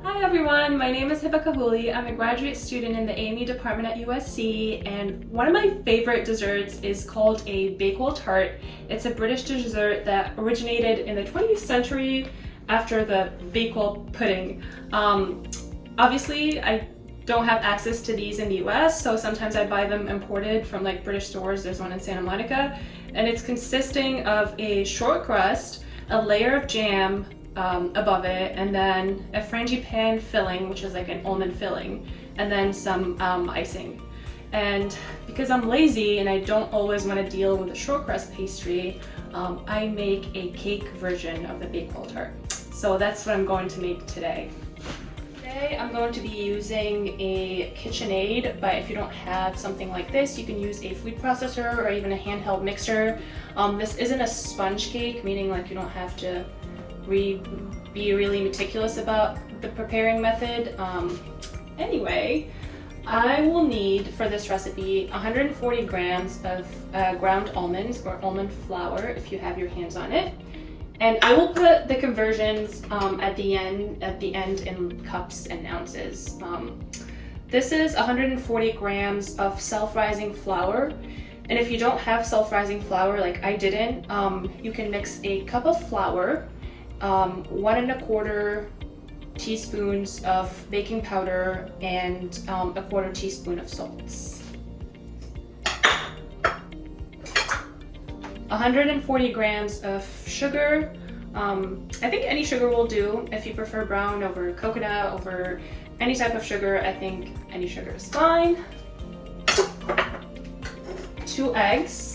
Hi everyone, my name is Hiba Kahouli. I'm a graduate student in the AME department at USC, and one of my favorite desserts is called a Bakewell tart. It's a British dessert that originated in the 20th century after the Bakewell pudding. Obviously, I don't have access to these in the US, so sometimes I buy them imported from like British stores. There's one in Santa Monica, and it's consisting of a short crust, a layer of jam above it, and then a frangipane filling, which is like an almond filling, and then some icing. And because I'm lazy and I don't always want to deal with a short crust pastry, I make a cake version of the Bakewell tart. So that's what I'm going to make today. Today I'm going to be using a KitchenAid, but if you don't have something like this, you can use a food processor or even a handheld mixer. This isn't a sponge cake, meaning like you don't have to be really meticulous about the preparing method. Anyway, I will need for this recipe 140 grams of ground almonds or almond flour if you have your hands on it. And I will put the conversions at the end in cups and ounces. This is 140 grams of self-rising flour. And if you don't have self-rising flour like I didn't, you can mix a cup of flour, 1 1/4 teaspoons of baking powder, and 1/4 teaspoon of salts. 140 grams of sugar. I think any sugar will do. If you prefer brown over coconut, over any type of sugar, I think any sugar is fine. 2 eggs.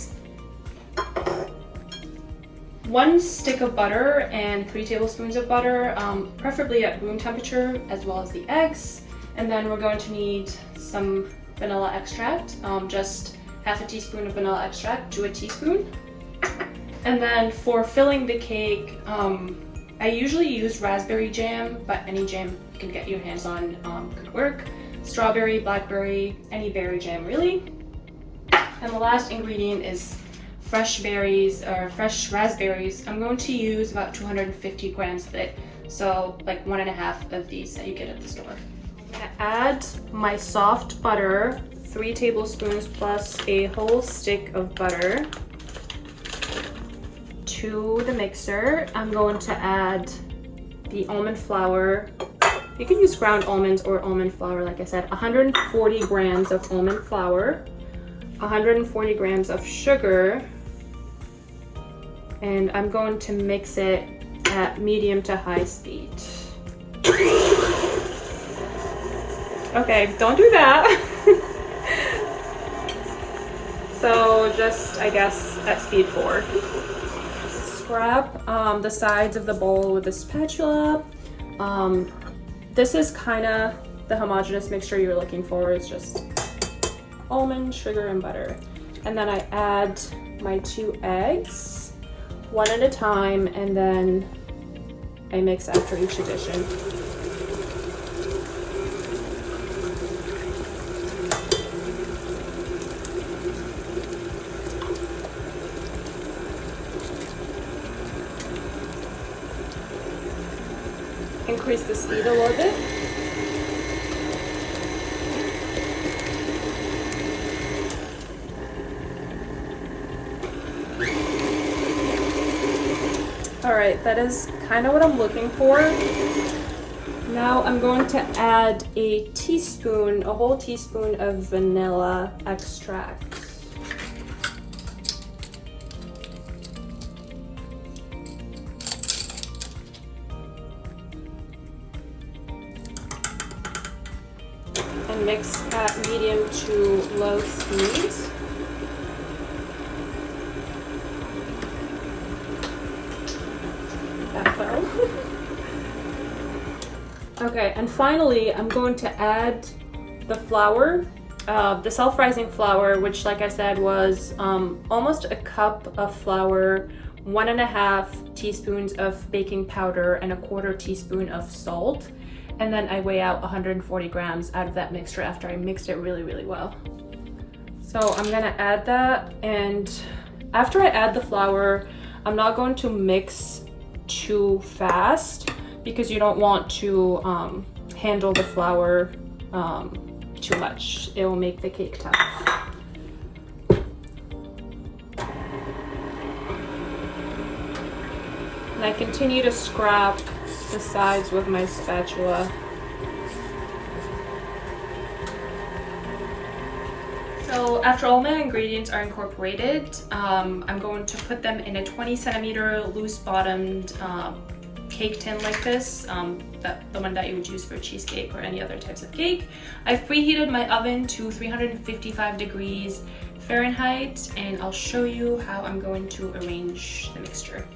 1 stick of butter and 3 tablespoons of butter, preferably at room temperature, as well as the eggs. And then we're going to need some vanilla extract, just half a teaspoon of vanilla extract to a teaspoon. And then for filling the cake, I usually use raspberry jam, but any jam you can get your hands on could work. Strawberry, blackberry, any berry jam really. And the last ingredient is fresh berries or fresh raspberries. I'm going to use about 250 grams of it, so like 1.5 of these that you get at the store. I'm gonna add my soft butter, 3 tablespoons plus a whole stick of butter to the mixer. I'm going to add the almond flour. You can use ground almonds or almond flour, like I said. 140 grams of almond flour, 140 grams of sugar, and I'm going to mix it at medium to high speed. Okay, don't do that. So just, I guess, at speed 4. Scrap the sides of the bowl with a spatula. This is kind of the homogeneous mixture you're looking for. It's just almond, sugar, and butter. And then I add my 2 eggs, 1 at a time, and then I mix after each addition. Increase the speed a little bit. Alright, that is kind of what I'm looking for. Now I'm going to add a whole teaspoon of vanilla extract. And mix at medium to low speed. That fell. Okay, and finally I'm going to add the flour, the self-rising flour, which like I said was almost a cup of flour, 1.5 teaspoons of baking powder, and 1/4 teaspoon of salt. And then I weigh out 140 grams out of that mixture after I mixed it really, really well. So I'm gonna add that, and after I add the flour, I'm not going to mix too fast because you don't want to handle the flour too much. It will make the cake tough. And I continue to scrap the sides with my spatula. So after all my ingredients are incorporated, I'm going to put them in a 20 centimeter loose bottomed cake tin like this, the one that you would use for cheesecake or any other types of cake. I've preheated my oven to 355 degrees Fahrenheit, and I'll show you how I'm going to arrange the mixture.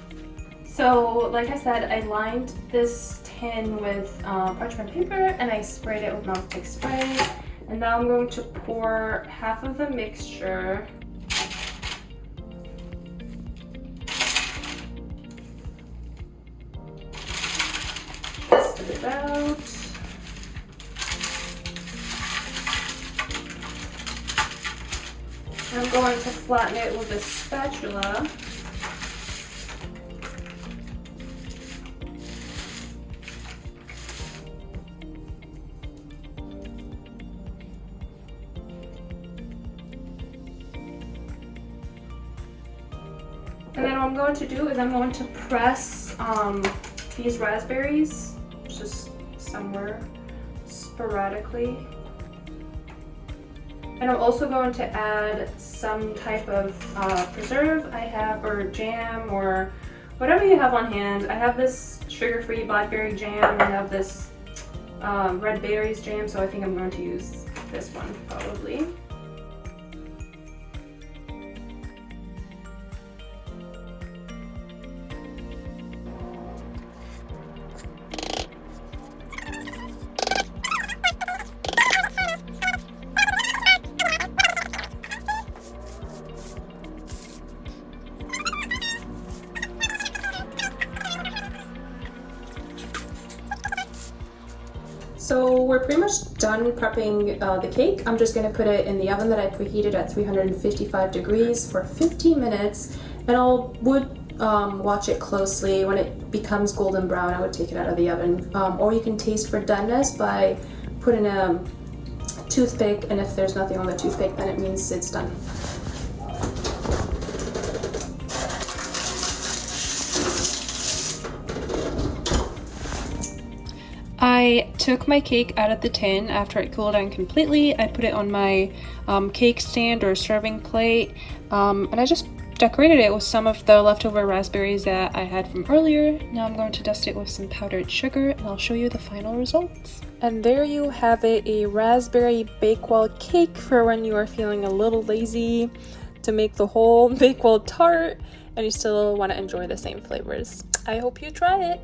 So like I said, I lined this tin with parchment paper and I sprayed it with non-stick spray. And now I'm going to pour half of the mixture it out. I'm going to flatten it with a spatula. And then what I'm going to do is I'm going to press these raspberries just somewhere sporadically. And I'm also going to add some type of preserve I have, or jam, or whatever you have on hand. I have this sugar-free blackberry jam. I have this red berries jam, so I think I'm going to use this one probably. So we're pretty much done prepping the cake. I'm just gonna put it in the oven that I preheated at 355 degrees for 15 minutes, and I would watch it closely. When it becomes golden brown, I would take it out of the oven. Or you can taste for doneness by putting a toothpick, and if there's nothing on the toothpick, then it means it's done. I took my cake out of the tin after it cooled down completely. I put it on my cake stand or serving plate, and I just decorated it with some of the leftover raspberries that I had from earlier. Now I'm going to dust it with some powdered sugar, and I'll show you the final results. And there you have it, a raspberry Bakewell cake for when you are feeling a little lazy to make the whole Bakewell tart and you still want to enjoy the same flavors. I hope you try it.